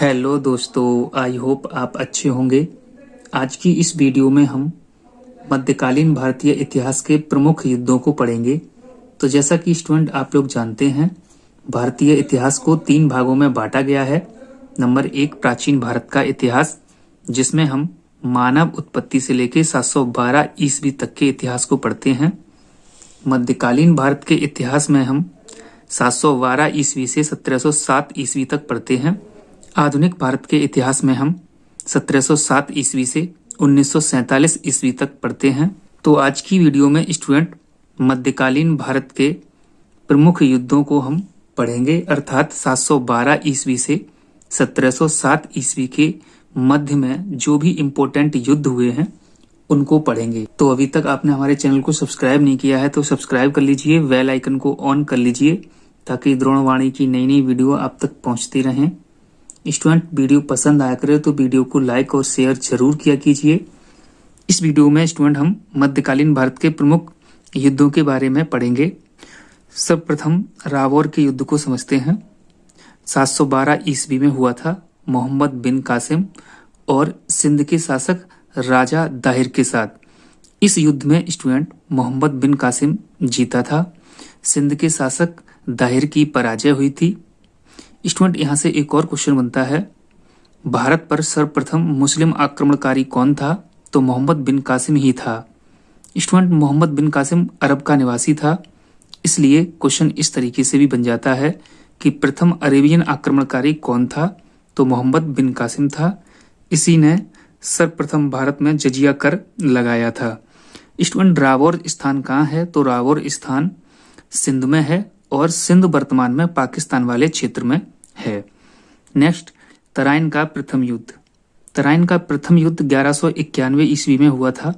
Hello दोस्तों, I hope आप अच्छे होंगे। आज की इस वीडियो में हम मध्यकालीन भारतीय इतिहास के प्रमुख युद्धों को पढ़ेंगे। तो जैसा कि स्टूडेंट आप लोग जानते हैं, भारतीय इतिहास को 3 भागों में बांटा गया है। नंबर 1 प्राचीन भारत का इतिहास, जिसमें हम मानव उत्पत्ति से लेकर 712 ईस्वी तक के इतिहास को पढ़ते हैं। मध्यकालीन भारत के इतिहास में हम 712 ईस्वी से 1707 ईस्वी तक पढ़ते हैं। आधुनिक भारत के इतिहास में हम 1707 ईस्वी से 1947 ईस्वी तक पढ़ते हैं। तो आज की वीडियो में स्टूडेंट मध्यकालीन भारत के प्रमुख युद्धों को हम पढ़ेंगे, अर्थात 712 ईस्वी से 1707 ईस्वी के मध्य में जो भी इम्पोर्टेंट युद्ध हुए हैं उनको पढ़ेंगे। तो अभी तक आपने हमारे चैनल को सब्सक्राइब नहीं किया है तो सब्सक्राइब कर लीजिए, बेल आइकन को ऑन कर लीजिए ताकि द्रोणवाणी की नई नई वीडियो आप तक पहुंचती रहें। स्टूडेंट वीडियो पसंद आया करे तो वीडियो को लाइक और शेयर जरूर किया कीजिए। इस वीडियो में स्टूडेंट हम मध्यकालीन भारत के प्रमुख युद्धों के बारे में पढ़ेंगे। सर्वप्रथम रावौर के युद्ध को समझते हैं। 712 ईस्वी में हुआ था मोहम्मद बिन कासिम और सिंध के शासक राजा दाहिर के साथ। इस युद्ध में स्टूडेंट मोहम्मद बिन कासिम जीता था, सिंध के शासक दाहिर की पराजय हुई थी। स्टूडेंट यहाँ से एक और क्वेश्चन बनता है, भारत पर सर्वप्रथम मुस्लिम आक्रमणकारी कौन था? तो मोहम्मद बिन कासिम ही था। स्टूडेंट मोहम्मद बिन कासिम अरब का निवासी था, इसलिए क्वेश्चन इस तरीके से भी बन जाता है कि प्रथम अरेबियन आक्रमणकारी कौन था? तो मोहम्मद बिन कासिम था। इसी ने सर्वप्रथम भारत में जजिया कर लगाया था। स्टूडेंट रावौर स्थान कहाँ है? तो रावौर स्थान सिंध में है और सिंध वर्तमान में पाकिस्तान वाले क्षेत्र में है। नेक्स्ट, तराइन का प्रथम युद्ध। तराइन का प्रथम युद्ध 1191 ईस्वी में हुआ था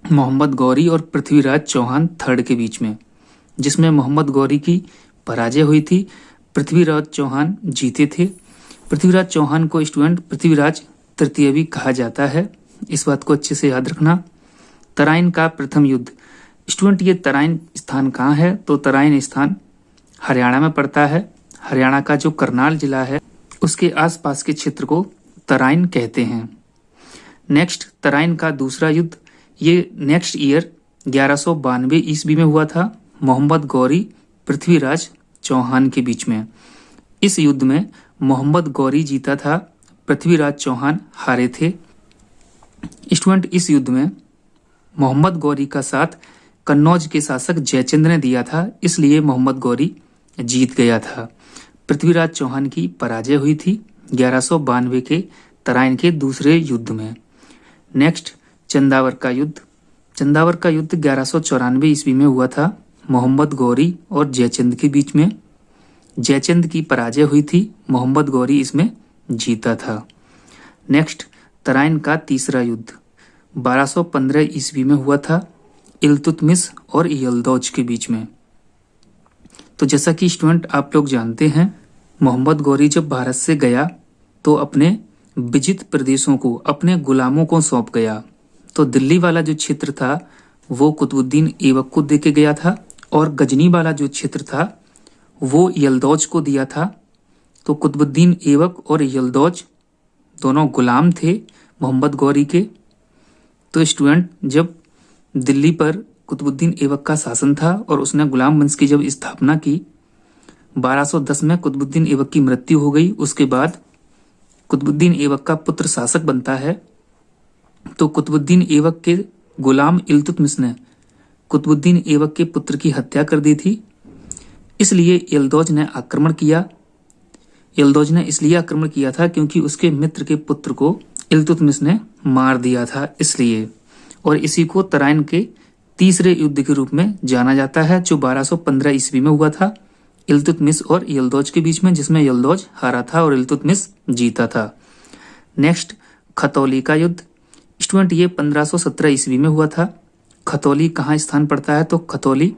मोहम्मद गौरी और पृथ्वीराज चौहान थर्ड के बीच में, जिसमें मोहम्मद गौरी की पराजय हुई थी, पृथ्वीराज चौहान जीते थे। पृथ्वीराज चौहान को स्टूडेंट पृथ्वीराज तृतीय भी कहा जाता है, इस बात को अच्छे से याद रखना। तराइन का प्रथम युद्ध। स्टूडेंट ये तराइन स्थान कहाँ है? तो तराइन स्थान हरियाणा में पड़ता है। हरियाणा का जो करनाल जिला है उसके आसपास के क्षेत्र को तराइन कहते हैं। नेक्स्ट, तराइन का दूसरा युद्ध, ये नेक्स्ट ईयर 1192 ईस्वी में हुआ था मोहम्मद गौरी पृथ्वीराज चौहान के बीच में। इस युद्ध में मोहम्मद गौरी जीता था, पृथ्वीराज चौहान हारे थे। स्टूडेंट इस युद्ध में मोहम्मद गौरी का साथ कन्नौज के शासक जयचंद ने दिया था, इसलिए मोहम्मद गौरी जीत गया था। पृथ्वीराज चौहान की पराजय हुई थी 1192 के तराइन के दूसरे युद्ध में। नेक्स्ट, चंदावर का युद्ध। चंदावर का युद्ध 1194 ईस्वी में हुआ था मोहम्मद गौरी और जयचंद के बीच में। जयचंद की पराजय हुई थी, मोहम्मद गौरी इसमें जीता था। नेक्स्ट, तराइन का तीसरा युद्ध 1215 ईस्वी में हुआ था इल्तुतमिश और यल्दौज के बीच में। तो जैसा कि स्टूडेंट आप लोग जानते हैं, मोहम्मद गौरी जब भारत से गया तो अपने विजित प्रदेशों को अपने गुलामों को सौंप गया। तो दिल्ली वाला जो क्षेत्र था वो कुतुबुद्दीन ऐबक को देके गया था और गजनी वाला जो क्षेत्र था वो यल्दौज को दिया था। तो कुतुबुद्दीन ऐबक और यल्दौज दोनों गुलाम थे मोहम्मद गौरी के। तो स्टूडेंट जब दिल्ली पर कुतुबुद्दीन ऐबक का शासन था और उसने गुलाम वंश की जब स्थापना की, 1210 में कुतुबुद्दीन ऐबक की मृत्यु हो गई। उसके बाद कुतुबुद्दीन ऐबक का पुत्र शासक बनता है। तो कुतुबुद्दीन ऐबक के गुलाम इल्तुतमिश ने कुतुबुद्दीन ऐबक के पुत्र की हत्या कर दी थी, इसलिए यल्दौज ने आक्रमण किया। यल्दौज ने इसलिए आक्रमण किया था क्योंकि उसके मित्र के पुत्र को इल्तुतमिश ने मार दिया था, इसलिए। और इसी को तराइन के तीसरे युद्ध के रूप में जाना जाता है, जो 1215 ईस्वी में हुआ था इल्तुतमिश और यल्दौज के बीच में, जिसमें यल्दौज हारा था और इल्तुतमिश जीता था। नेक्स्ट, खतौली का युद्ध। स्टूडेंट ये 1517 ईस्वी में हुआ था। खतौली कहाँ स्थान पड़ता है? तो खतौली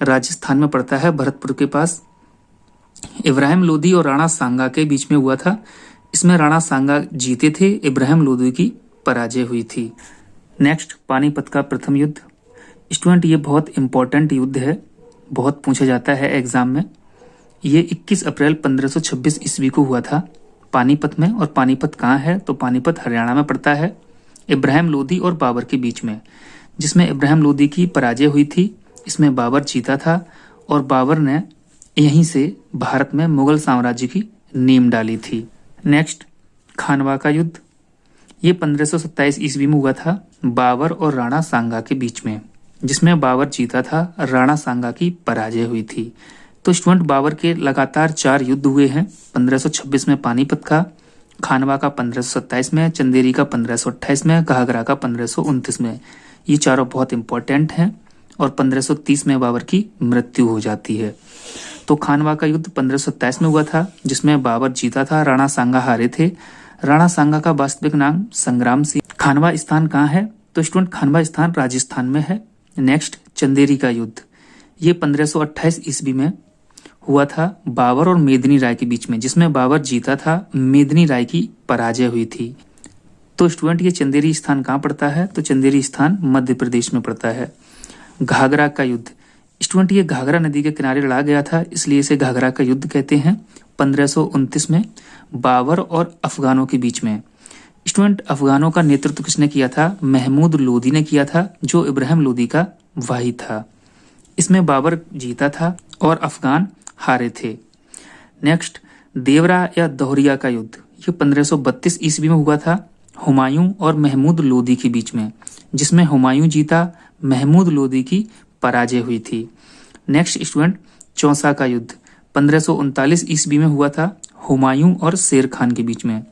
राजस्थान में पड़ता है, भरतपुर के पास। इब्राहिम लोदी और राणा सांगा के बीच में हुआ था। इसमें राणा सांगा जीते थे, इब्राहिम लोदी की पराजय हुई थी। नेक्स्ट, पानीपत का प्रथम युद्ध। स्टूडेंट ये बहुत इंपॉर्टेंट युद्ध है, बहुत पूछा जाता है एग्जाम में। ये 21 अप्रैल 1526 ईस्वी को हुआ था पानीपत में। और पानीपत कहाँ है? तो पानीपत हरियाणा में पड़ता है, इब्राहिम लोदी और बाबर के बीच में, जिसमें इब्राहिम लोदी की पराजय हुई थी। इसमें बाबर जीता था और बाबर ने यहीं से भारत में मुगल साम्राज्य की नींव डाली थी। नेक्स्ट, खानवा का युद्ध। ये 1527 ईस्वी में हुआ था बाबर और राणा सांगा के बीच में, जिसमें बाबर जीता था, राणा सांगा की पराजय हुई थी। तो स्टूडेंट, बाबर के लगातार 4 युद्ध हुए हैं। 1526 में पानीपत का, खानवा का 1527 में, चंदेरी का 1528 में, घाघरा का 1529 में। ये चारों बहुत इंपॉर्टेंट हैं और 1530 में बाबर की मृत्यु हो जाती है। तो खानवा का युद्ध 1527 में हुआ था, जिसमें बाबर जीता था, राणा सांगा हारे थे। राणा सांगा का वास्तविक नाम संग्राम सिंह। खानवा स्थान कहाँ है? तो स्टूडेंट, खानवा स्थान राजस्थान में है। नेक्स्ट, चंदेरी का युद्ध। ये 1528 ईस्वी में हुआ था बाबर और मेदिनी राय के बीच में, जिसमें बाबर जीता था, मेदिनी राय की पराजय हुई थी। तो स्टूडेंट, ये चंदेरी स्थान कहाँ पड़ता है? तो चंदेरी स्थान मध्य प्रदेश में पड़ता है। घाघरा का युद्ध। स्टूडेंट, ये घाघरा नदी के किनारे लड़ा गया था, इसलिए इसे घाघरा का युद्ध कहते हैं। 1529 में बाबर और अफगानों के बीच में। स्टूडेंट, अफगानों का नेतृत्व किसने किया था? महमूद लोदी ने किया था, जो इब्राहिम लोदी का भाई था। इसमें बाबर जीता था और अफगान हारे थे। नेक्स्ट, देवरा या दोहरिया का युद्ध। ये 1532 ईस्वी में हुआ था हुमायूं और महमूद लोदी के बीच में, जिसमें हुमायूं जीता, महमूद लोदी की पराजय हुई थी। नेक्स्ट स्टूडेंट, चौसा का युद्ध 1539 ईस्वी में हुआ था हुमायूं और शेर खान के बीच में,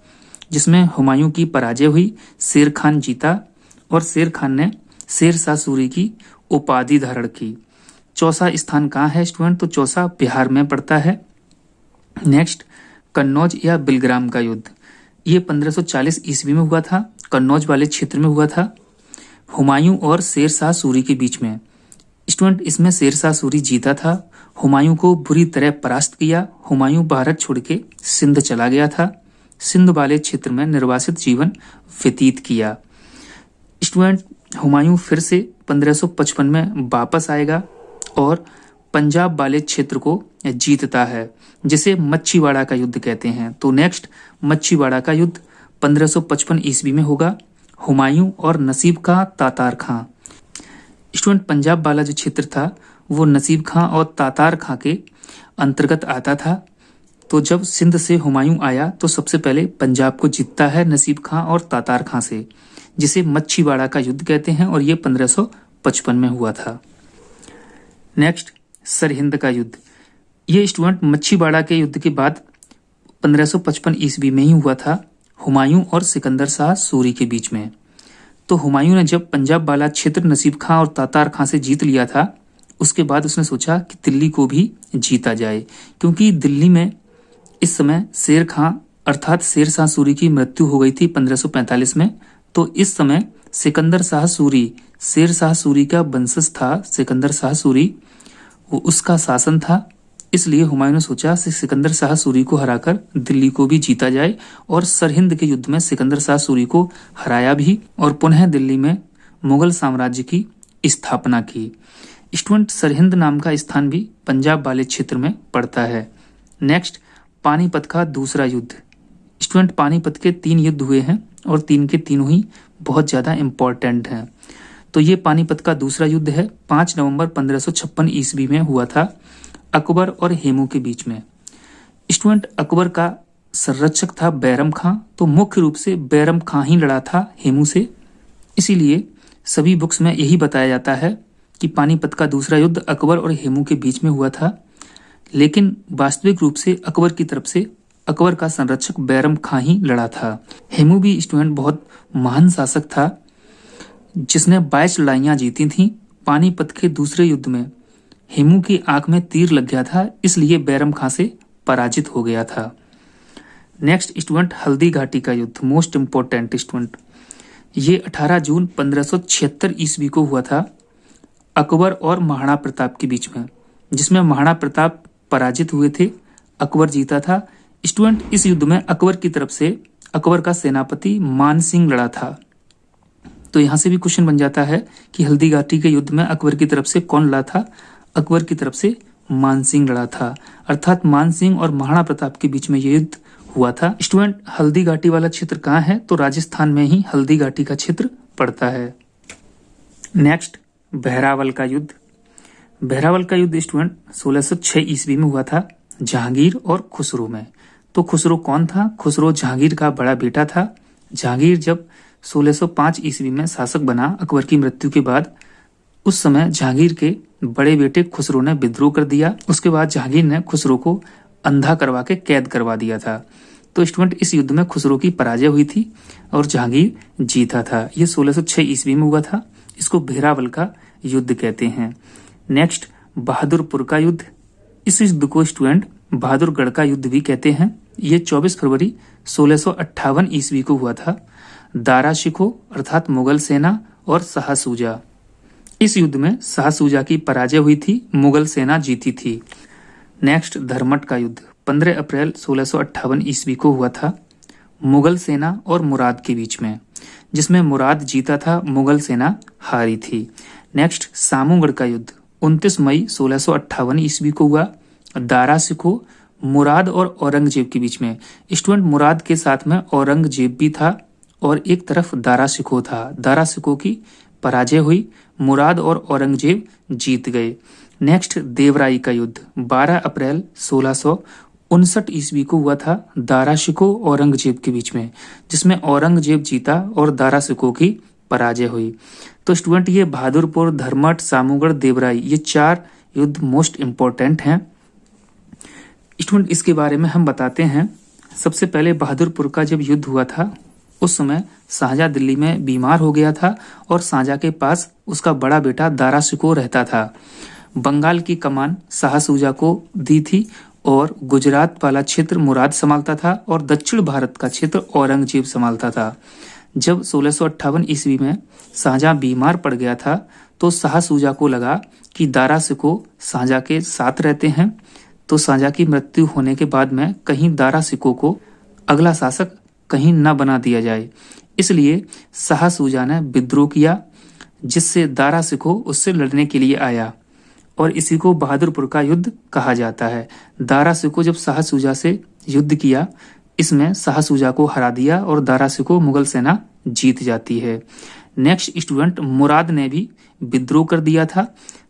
जिसमें हुमायूं की पराजय हुई, शेर खान जीता और शेर खान ने शेर शाह सूरी की उपाधि धारण की। चौसा स्थान कहाँ है स्टूडेंट? तो चौसा बिहार में पड़ता है। नेक्स्ट, कन्नौज या बिलग्राम का युद्ध। ये 1540 ईस्वी में हुआ था, कन्नौज वाले क्षेत्र में हुआ था, हुमायूं और शेर शाह सूरी के बीच में। स्टूडेंट, इसमें शेर शाह सूरी जीता था, हुमायूं को बुरी तरह परास्त किया। हुमायूं भारत छोड़ के सिंध चला गया था, सिंध वाले क्षेत्र में निर्वासित जीवन व्यतीत किया। स्टूडेंट, हुमायूं फिर से 1555 में वापस आएगा और पंजाब वाले क्षेत्र को जीतता है, जिसे मच्छीवाड़ा का युद्ध कहते हैं। तो नेक्स्ट, मच्छीवाड़ा का युद्ध 1555 ईस्वी में होगा, हुमायूं और नसीब खां तातार खां। स्टूडेंट, पंजाब वाला जो क्षेत्र था वो नसीब खां और तातार खां के अंतर्गत आता था। तो जब सिंध से हुमायूं आया तो सबसे पहले पंजाब को जीतता है नसीब खां और तातार खां से, जिसे मच्छीवाड़ा का युद्ध कहते हैं, और ये 1555 में हुआ था। नेक्स्ट, सरहिंद का युद्ध। ये स्टूडेंट मच्छीवाड़ा के युद्ध के बाद 1555 ईस्वी में ही हुआ था, हुमायूं और सिकंदर शाह सूरी के बीच में। तो हुमायूं ने जब पंजाब वाला क्षेत्र नसीब खां और तातार खां से जीत लिया था, उसके बाद उसने सोचा कि दिल्ली को भी जीता जाए, क्योंकि दिल्ली में इस समय शेर खां अर्थात शेर शाह सूरी की मृत्यु हो गई थी 1545 में। तो इस समय सिकंदर शाह सूरी, शेर शाह सूरी का वंशज था सिकंदर शाह सूरी, वो उसका शासन था। इसलिए हुमायूं ने सोचा सिकंदर शाह सूरी को हराकर दिल्ली को भी जीता जाए, और सरहिंद के युद्ध में सिकंदर शाह सूरी को हराया भी और पुनः दिल्ली में मुगल साम्राज्य की स्थापना की। स्टूडेंट, सरहिंद नाम का स्थान भी पंजाब वाले क्षेत्र में पड़ता है। नेक्स्ट, पानीपत का दूसरा युद्ध। स्टूडेंट, पानीपत के 3 युद्ध हुए हैं और 3 के तीनों ही बहुत ज़्यादा इम्पोर्टेंट हैं। तो ये पानीपत का दूसरा युद्ध है, 5 नवंबर 1556 ईस्वी में हुआ था, अकबर और हेमू के बीच में। स्टूडेंट, अकबर का संरक्षक था बैरम खां, तो मुख्य रूप से बैरम खां ही लड़ा था हेमू से। इसीलिए सभी बुक्स में यही बताया जाता है कि पानीपत का दूसरा युद्ध अकबर और हेमू के बीच में हुआ था, लेकिन वास्तविक रूप से अकबर की तरफ से अकबर का संरक्षक बैरम खां ही लड़ा था। हेमू भी स्टूडेंट बहुत महान शासक था, जिसने 22 लड़ाइयां जीती थीं। पानीपत के दूसरे युद्ध में हेमू की आंख में तीर लग गया था, इसलिए बैरम खां से पराजित हो गया था। नेक्स्ट स्टूडेंट, हल्दी घाटी का युद्ध, मोस्ट इंपोर्टेंट स्टूडेंट। ये 18 जून 1576 ईस्वी को हुआ था, अकबर और महाराणा प्रताप के बीच में, जिसमें महाराणा प्रताप पराजित हुए थे, अकबर जीता था। स्टूडेंट, इस युद्ध में अकबर की तरफ से अकबर का सेनापति मान सिंह लड़ा था। तो यहाँ से भी क्वेश्चन बन जाता है कि हल्दी घाटी के युद्ध में अकबर की तरफ से कौन लड़ा था? अकबर की तरफ से मान सिंह लड़ा था, अर्थात मान सिंह और महाराणा प्रताप के बीच में यह युद्ध हुआ था। स्टूडेंट, हल्दी घाटी वाला क्षेत्र कहाँ है? तो राजस्थान में ही हल्दी घाटी का क्षेत्र पड़ता है। नेक्स्ट, बहरावल का युद्ध। बहरावल का युद्ध स्टूडेंट 1606 ईस्वी में हुआ था जहांगीर और खुसरो में। तो खुसरो कौन था? खुसरो जहांगीर का बड़ा बेटा था। जहांगीर जब 1605 ईस्वी में शासक बना अकबर की मृत्यु के बाद, उस समय जहांगीर के बड़े बेटे खुसरो ने विद्रोह कर दिया। उसके बाद जहांगीर ने खुसरो को अंधा करवा के कैद करवा दिया था। तो स्टूडेंट, इस युद्ध में खुसरो की पराजय हुई थी और जहांगीर जीता था। ये 1606 ईस्वी में हुआ था। इसको बहरावल का युद्ध कहते हैं। नेक्स्ट, बहादुरपुर का युद्ध। इस युद्ध को स्टूडेंट बहादुरगढ़ का युद्ध भी कहते हैं। ये 24 फरवरी 1658 ईस्वी को हुआ था। दारा शिकोह अर्थात मुगल सेना और शाह सूजा, इस युद्ध में शाह सूजा की पराजय हुई थी, मुगल सेना जीती थी। नेक्स्ट, धर्मट का युद्ध 15 अप्रैल 1658 ईस्वी को हुआ था मुगल सेना और मुराद के बीच में, जिसमें मुराद जीता था, मुगल सेना हारी थी। नेक्स्ट, सामूगढ़ का युद्ध 29 मई 1658 ईस्वी को हुआ दारा शिकोह मुराद और औरंगजेब के बीच में। स्टूडेंट, मुराद के साथ में औरंगजेब भी था और एक तरफ दारा शिकोह था। दारा शिकोह की पराजय हुई, मुराद और औरंगजेब जीत गए। नेक्स्ट, देवराई का युद्ध 12 अप्रैल 1659 ईस्वी को हुआ था दारा शिकोह औरंगजेब के बीच में, जिसमें औरंगजेब जीता और दारा शिकोह की पराजय हुई। तो स्टूडेंट, ये बहादुरपुर, धर्मट, सामूगढ़, देवराई, ये 4 युद्ध मोस्ट इम्पोर्टेंट हैं। स्टूडेंट, इसके बारे में हम बताते हैं। सबसे पहले बहादुरपुर का जब युद्ध हुआ था, उस समय शाहजहां दिल्ली में बीमार हो गया था और शाहजहां के पास उसका बड़ा बेटा दारा शिकोह रहता था। बंगाल की कमान शाह सूजा को दी थी और गुजरात वाला क्षेत्र मुराद संभालता था और दक्षिण भारत का क्षेत्र औरंगजेब संभालता था। जब 1658 ईस्वी में शाहजहां बीमार पड़ गया था, तो शाह सूजा को लगा कि दारा शिकोह शाहजहां के साथ रहते हैं, तो शाहजहां की मृत्यु होने के बाद में कहीं दारा शिकोह को अगला शासक कहीं न बना दिया जाए, इसलिए शाह सूजा ने विद्रोह किया, जिससे दारा शिकोह उससे लड़ने के लिए आया और इसी को बहादुरपुर का युद्ध कहा जाता है। दारा शिकोह जब शाह सूजा से युद्ध किया, इसमें शाह सूजा को हरा दिया और दारा शिकोह मुगल सेना जीत जाती है। नेक्स्ट स्टूडेंट, मुराद ने भी विद्रोह कर दिया था,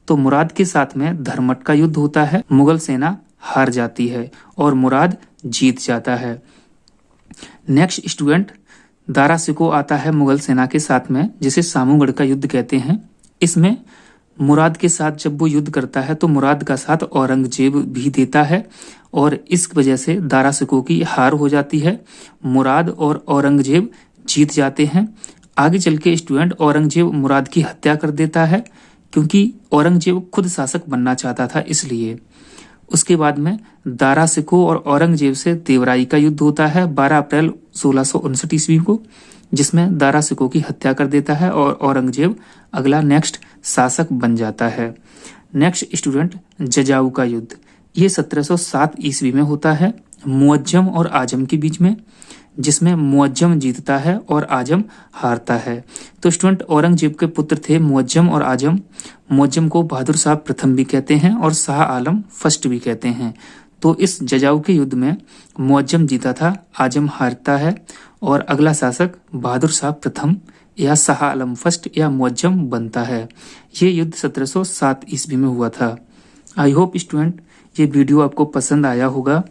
तो मुराद के साथ में धर्मट का युद्ध होता है, मुगल सेना हार जाती है और मुराद जीत जाता है। नेक्स्ट स्टूडेंट, दारा शिकोह आता है मुगल सेना के साथ में, जिसे सामूगढ़ का युद्ध कहते हैं। इसमें मुराद के साथ जब वो युद्ध करता है, तो मुराद का साथ औरंगजेब भी देता है और इस वजह से दारा शिकोह की हार हो जाती है। मुराद और औरंगजेब जीत जाते हैं। आगे चल के स्टूडेंट, औरंगजेब मुराद की हत्या कर देता है, क्योंकि औरंगजेब खुद शासक बनना चाहता था, इसलिए। उसके बाद में दारा शिकोह और औरंगजेब से देवराई का युद्ध होता है 12 अप्रैल 1659 ईस्वी को, जिसमें दारा शिकोह की हत्या कर देता है और औरंगजेब अगला नेक्स्ट शासक बन जाता है। नेक्स्ट स्टूडेंट, जजाऊ का युद्ध, ये 1707 ईस्वी में होता है मुअज्जम और आजम के बीच में, जिसमें मुअज्जम जीतता है और आजम हारता है। तो स्टूडेंट, औरंगजेब के पुत्र थे मुअज्जम और आजम। मुअज्जम को बहादुर शाह प्रथम भी कहते हैं और शाह आलम फर्स्ट भी कहते हैं। तो इस जजाऊ के युद्ध में मुअज्जम जीता था, आजम हारता है और अगला शासक बहादुर शाह प्रथम या शाह आलम फर्स्ट या मुअज्जम बनता है। ये युद्ध 1707 ईस्वी में हुआ था। आई होप स्टूडेंट ये वीडियो आपको पसंद आया होगा।